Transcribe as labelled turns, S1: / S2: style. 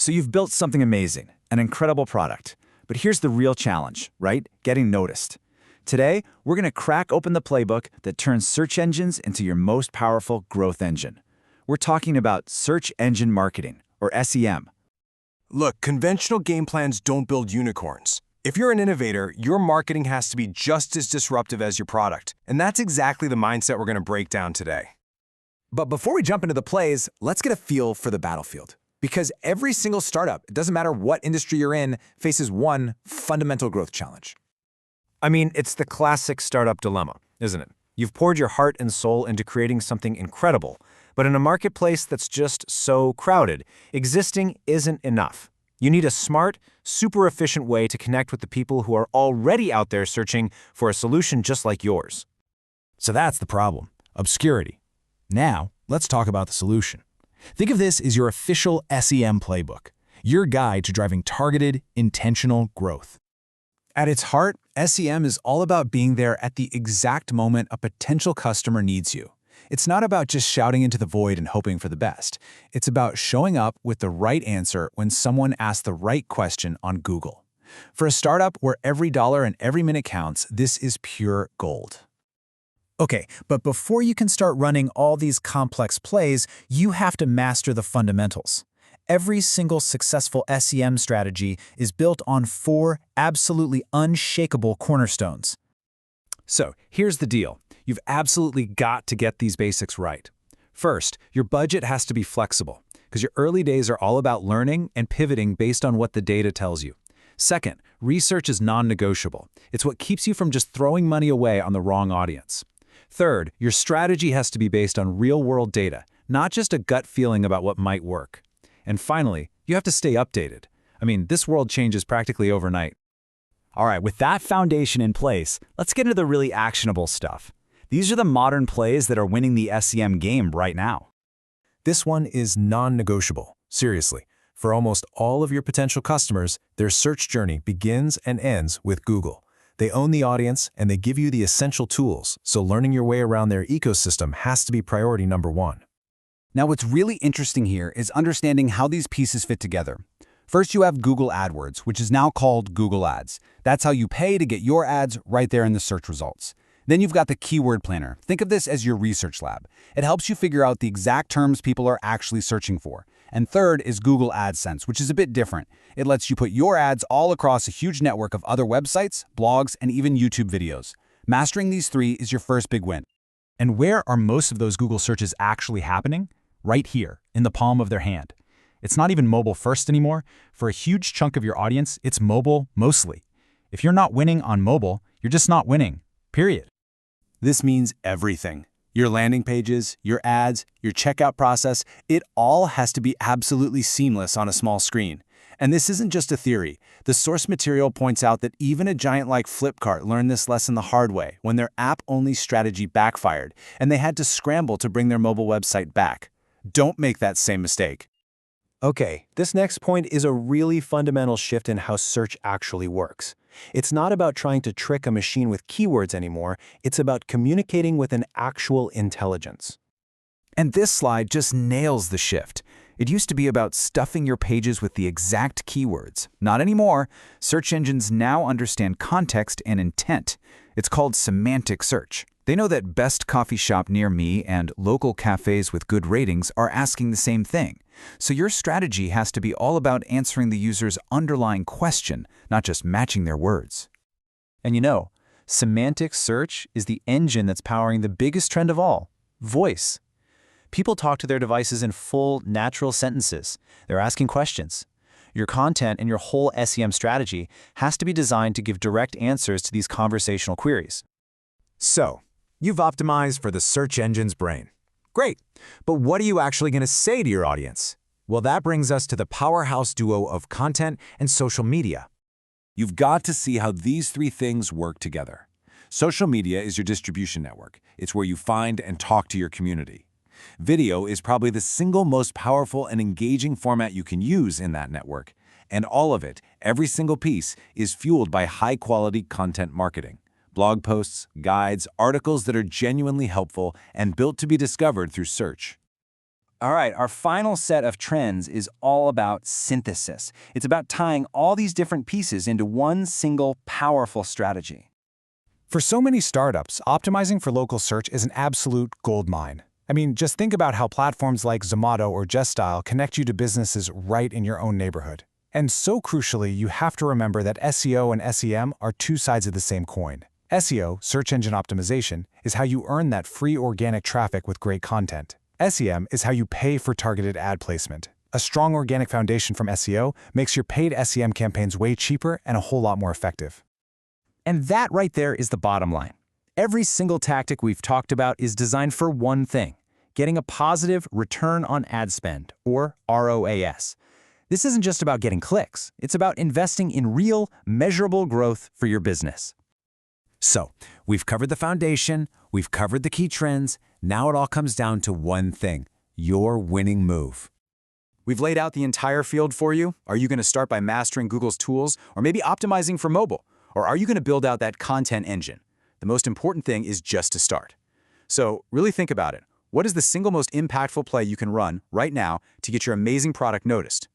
S1: So you've built something amazing, an incredible product. But here's the real challenge, right? Getting noticed. Today, we're going to crack open the playbook that turns search engines into your most powerful growth engine. We're talking about search engine marketing, or SEM.
S2: Look, conventional game plans don't build unicorns. If you're an innovator, your marketing has to be just as disruptive as your product. And that's exactly the mindset we're going to break down today.
S3: But before we jump into the plays, let's get a feel for the battlefield. Because every single startup, it doesn't matter what industry you're in, faces one fundamental growth challenge.
S4: I mean, it's the classic startup dilemma, isn't it? You've poured your heart and soul into creating something incredible, but in a marketplace that's just so crowded, existing isn't enough. You need a smart, super efficient way to connect with the people who are already out there searching for a solution just like yours.
S5: So that's the problem, obscurity. Now, let's talk about the solution. Think of this as your official SEM playbook, your guide to driving targeted, intentional growth.
S3: At its heart, SEM is all about being there at the exact moment a potential customer needs you. It's not about just shouting into the void and hoping for the best. It's about showing up with the right answer when someone asks the right question on Google. For a startup where every dollar and every minute counts, this is pure gold. Okay, but before you can start running all these complex plays, you have to master the fundamentals. Every single successful SEM strategy is built on 4 absolutely unshakable cornerstones.
S4: So here's the deal. You've absolutely got to get these basics right. First, your budget has to be flexible, because your early days are all about learning and pivoting based on what the data tells you. Second, research is non-negotiable. It's what keeps you from just throwing money away on the wrong audience. Third, your strategy has to be based on real-world data, not just a gut feeling about what might work. And finally, you have to stay updated. I mean, this world changes practically overnight.
S1: All right, with that foundation in place, let's get into the really actionable stuff. These are the modern plays that are winning the SEM game right now.
S2: This one is non-negotiable. Seriously, for almost all of your potential customers, their search journey begins and ends with Google. They own the audience, and they give you the essential tools, so learning your way around their ecosystem has to be priority number 1.
S6: Now, what's really interesting here is understanding how these pieces fit together. First, you have Google AdWords, which is now called Google Ads. That's how you pay to get your ads right there in the search results. Then you've got the Keyword Planner. Think of this as your research lab. It helps you figure out the exact terms people are actually searching for. And third is Google AdSense, which is a bit different. It lets you put your ads all across a huge network of other websites, blogs, and even YouTube videos. Mastering these 3 is your first big win.
S1: And where are most of those Google searches actually happening? Right here, in the palm of their hand. It's not even mobile first anymore. For a huge chunk of your audience, it's mobile mostly. If you're not winning on mobile, you're just not winning, period.
S3: This means everything. Your landing pages, your ads, your checkout process, it all has to be absolutely seamless on a small screen. And this isn't just a theory. The source material points out that even a giant like Flipkart learned this lesson the hard way when their app-only strategy backfired, and they had to scramble to bring their mobile website back. Don't make that same mistake.
S2: Okay, this next point is a really fundamental shift in how search actually works. It's not about trying to trick a machine with keywords anymore, it's about communicating with an actual intelligence.
S1: And this slide just nails the shift. It used to be about stuffing your pages with the exact keywords. Not anymore. Search engines now understand context and intent. It's called semantic search. They know that best coffee shop near me and local cafes with good ratings are asking the same thing. So your strategy has to be all about answering the user's underlying question, not just matching their words.
S4: And you know, semantic search is the engine that's powering the biggest trend of all, voice. People talk to their devices in full, natural sentences. They're asking questions. Your content and your whole SEM strategy has to be designed to give direct answers to these conversational queries.
S3: So, you've optimized for the search engine's brain. Great, but what are you actually going to say to your audience? Well, that brings us to the powerhouse duo of content and social media.
S7: You've got to see how these 3 things work together. Social media is your distribution network. It's where you find and talk to your community. Video is probably the single most powerful and engaging format you can use in that network. And all of it, every single piece, is fueled by high-quality content marketing. Blog posts, guides, articles that are genuinely helpful and built to be discovered through search.
S6: All right, our final set of trends is all about synthesis. It's about tying all these different pieces into one single powerful strategy.
S2: For so many startups, optimizing for local search is an absolute goldmine. I mean, just think about how platforms like Zomato or JustDial connect you to businesses right in your own neighborhood. And so crucially, you have to remember that SEO and SEM are two sides of the same coin. SEO, search engine optimization, is how you earn that free organic traffic with great content. SEM is how you pay for targeted ad placement. A strong organic foundation from SEO makes your paid SEM campaigns way cheaper and a whole lot more effective.
S4: And that right there is the bottom line. Every single tactic we've talked about is designed for one thing: getting a positive return on ad spend, or ROAS. This isn't just about getting clicks. It's about investing in real, measurable growth for your business.
S6: So, we've covered the foundation, we've covered the key trends. Now it all comes down to one thing: your winning move.
S1: We've laid out the entire field for you. Are you going to start by mastering Google's tools, or maybe optimizing for mobile? Or are you going to build out that content engine? The most important thing is just to start. So really think about it. What is the single most impactful play you can run right now to get your amazing product noticed?